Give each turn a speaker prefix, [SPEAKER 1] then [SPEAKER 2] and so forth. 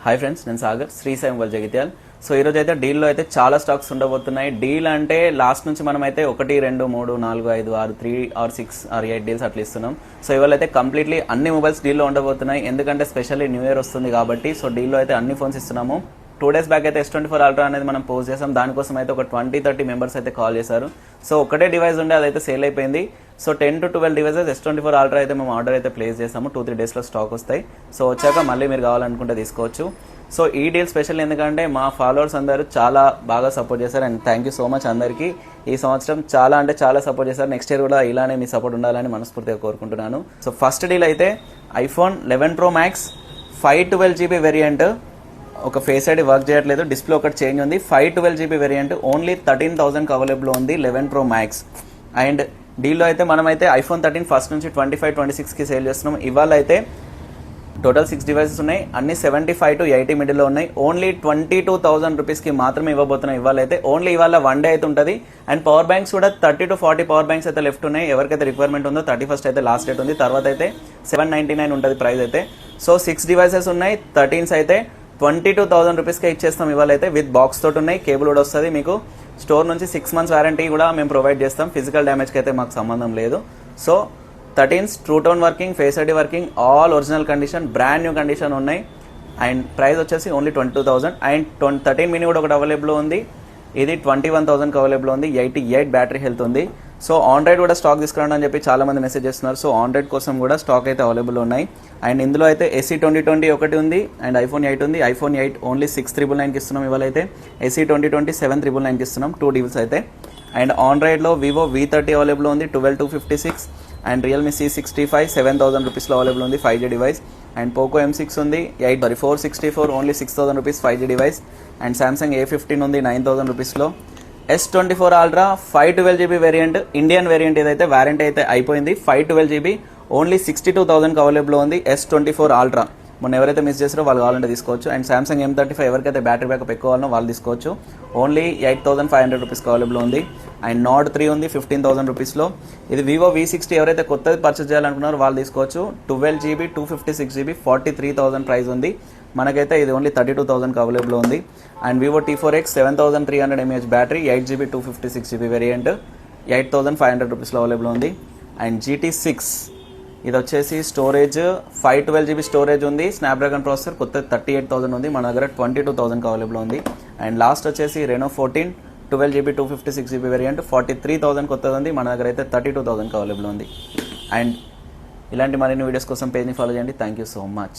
[SPEAKER 1] Hi friends, నేను Sagar, Shri Sai mobile Jagtial. So ఈరోజు అయితే డీల్లో అయితే చాలా స్టాక్స్ ఉండబోతున్నాయి. డీల్ అంటే లాస్ట్ నుంచి మనం అయితే 1, 2, 3, 4, 5, 6, 3 or 6 or 8 డీల్స్ అట్లా ఇస్తున్నాం. సో ఇవాళ అయితే కంప్లీట్లీ అన్ని మొబైల్స్ డీల్లో ఉండబోతున్నాయి. ఎందుకంటే స్పెషల్లీ న్యూ ఇయర్ వస్తుంది కాబట్టి సో డీల్లో అయితే అన్ని ఫోన్స్ ఇస్తున్నాము. 2 days బ్యాక్ అయితే S24 Ultra అనేది మనం పోస్ట్ చేసాం. దానికోసం అయితే ఒక 20-30 మెంబర్స్ అయితే కాల్ చేశారు. సో ఒకటే డివైస్ ఉండే అదైతే సేల్ అయిపోయింది. So 10 to 12 devices S24 Ultra అయితే మేము ఆర్డర్ అయితే ప్లేస్ చేసాము. 2-3 డేస్లో స్టాక్ వస్తాయి. సో వచ్చాక మళ్ళీ మీరు కావాలనుకుంటే తీసుకోవచ్చు. సో ఈ డీల్ స్పెషల్ ఎందుకంటే మా ఫాలోవర్స్ అందరూ చాలా బాగా సపోర్ట్ చేశారు and thank you so much అందరికీ. ఈ సంవత్సరం చాలా అంటే చాలా సపోర్ట్ చేశారు. నెక్స్ట్ ఇయర్ కూడా ఇలానే మీ సపోర్ట్ ఉండాలని మనస్ఫూర్తిగా కోరుకుంటున్నాను. సో ఫస్ట్ డీల్ అయితే iPhone 11 Pro Max 512GB variant. ఒక ఫేస్ ఐడి వర్క్ చేయట్లేదు, డిస్ప్లే ఒకటి చేంజ్ ఉంది. 512GB వేరియంట్ ఓన్లీ 13,000 అవైలబుల్ ఉంది 11 Pro Max. అండ్ డీల్లో అయితే మనమైతే iPhone 13 ఫస్ట్ నుంచి 25-26కి సేల్ చేస్తున్నాం. ఇవాళ అయితే టోటల్ 6 డివైసెస్ ఉన్నాయి. అన్ని 75 to 80 మిడిల్లో ఉన్నాయి. ఓన్లీ 22,000 రూపీస్కి మాత్రమే ఇవ్వబోతున్నాయి. ఇవాళ అయితే ఓన్లీ ఇవాళ 1 డే అయితే ఉంటుంది. అండ్ పవర్ బ్యాంక్స్ కూడా 30 to 40 పవర్ బ్యాంక్స్ అయితే లెఫ్ట్ ఉన్నాయి. ఎవరికైతే రిక్వైర్మెంట్ ఉందో 31st అయితే లాస్ట్ డేట్ ఉంది. తర్వాత అయితే 799 ఉంటుంది ప్రైస్ అయితే. సో 6 డివైసెస్ ఉన్నాయి. 13s అయితే 22,000 రూపీస్కే ఇచ్చేస్తాం. ఇవాళ అయితే విత్ బాక్స్ తోటి ఉన్నాయి. కేబుల్ కూడా వస్తుంది మీకు. స్టోర్ నుంచి 6 months వారంటీ కూడా మేము ప్రొవైడ్ చేస్తాం. ఫిజికల్ డ్యామేజ్కి అయితే మాకు సంబంధం లేదు. So 13s true tone working, face ID working, all original condition, brand new condition ఉన్నాయి. అండ్ ప్రైస్ వచ్చేసి ఓన్లీ 22,000. అండ్ 13 మినీ కూడా ఒకటి అవైలబుల్ ఉంది. ఇది 21,000కి అవైలబుల్ ఉంది. 88 బ్యాటరీ హెల్త్ ఉంది. సో ఆండ్రాయిడ్ కూడా స్టాక్ తీసుకురండి అని చెప్పి చాలా మంది మెసేజ్ చేస్తున్నారు. సో ఆండ్రాయిడ్ కోసం కూడా స్టాక్ అయితే అవైలబుల్ ఉన్నాయి. అండ్ ఇందులో అయితే SE 2020 ఒకటి ఉంది అండ్ iPhone 8 ఉంది. iPhone 8 ఓన్లీ 6,999కి ఇస్తున్నాం. ఇవాళ అయితే SE 2020 7,999కి ఇస్తున్నాం. 2 డీల్స్ అయితే. అండ్ ఆండ్రాయిడ్లో Vivo V30 అవైలబుల్ ఉంది 12,256. అండ్ Realme C65 7,000 రూపీస్లో అవైలబుల్ ఉంది 5G device. And Poco M6 ఉంది 464 only 6,000 rupees 5G device. And Samsung A15 ఉంది 9,000 రూపీస్లో. S24 Ultra 512GB variant, Indian variant ఏదైతే వారంటీ అయితే అయిపోయింది. 512GB ఓన్లీ 62,000కి అవైలబుల్ ఉంది S24 Ultra. మొన్న ఎవరైతే మిస్ చేస్తారో వాళ్ళు కావాలంటే తీసుకోవచ్చు. అండ్ Samsung M35 ఎవరికైతే బ్యాటరీ బ్యాకప్ ఎక్కువ కావాలో వాళ్ళు తీసుకోవచ్చు. ఓన్లీ 8,500 రూపీస్కి అవైలబుల్ ఉంది. అండ్ Nord 3 ఉంది 15,000 రూపీస్లో. ఇది Vivo V60 ఎవరైతే కొత్తది పర్చేస్ చేయాలనుకున్నారో వాళ్ళు తీసుకోవచ్చు. 12GB 256GB 43,000 ప్రైస్ ఉంది. మనకైతే ఇది ఓన్లీ 32,000కి అవైలబుల్ ఉంది. And Vivo T4X 7,300 mAh battery 8GB 256GB variant 8,500 రూపీస్లో అవైలబుల్ ఉంది. అండ్ GT6 ఇది వచ్చేసి స్టోరేజ్ 512GB స్టోరేజ్ ఉంది. స్నాప్డ్రాగన్ ప్రాసెసర్ కొత్త 38,000 ఉంది. మన దగ్గర 22,000కి అవైలబుల్ ఉంది. అండ్ లాస్ట్ వచ్చేసి Reno 14 12GB 256GB వేరియంట్ 43,000 కొత్తది ఉంది. మన దగ్గర అయితే 32,000కి అవైలబుల్ ఉంది. అండ్ ఇలాంటి మరిన్ని వీడియోస్ కోసం పేజ్ని ఫాలో చేయండి. Thank you so much.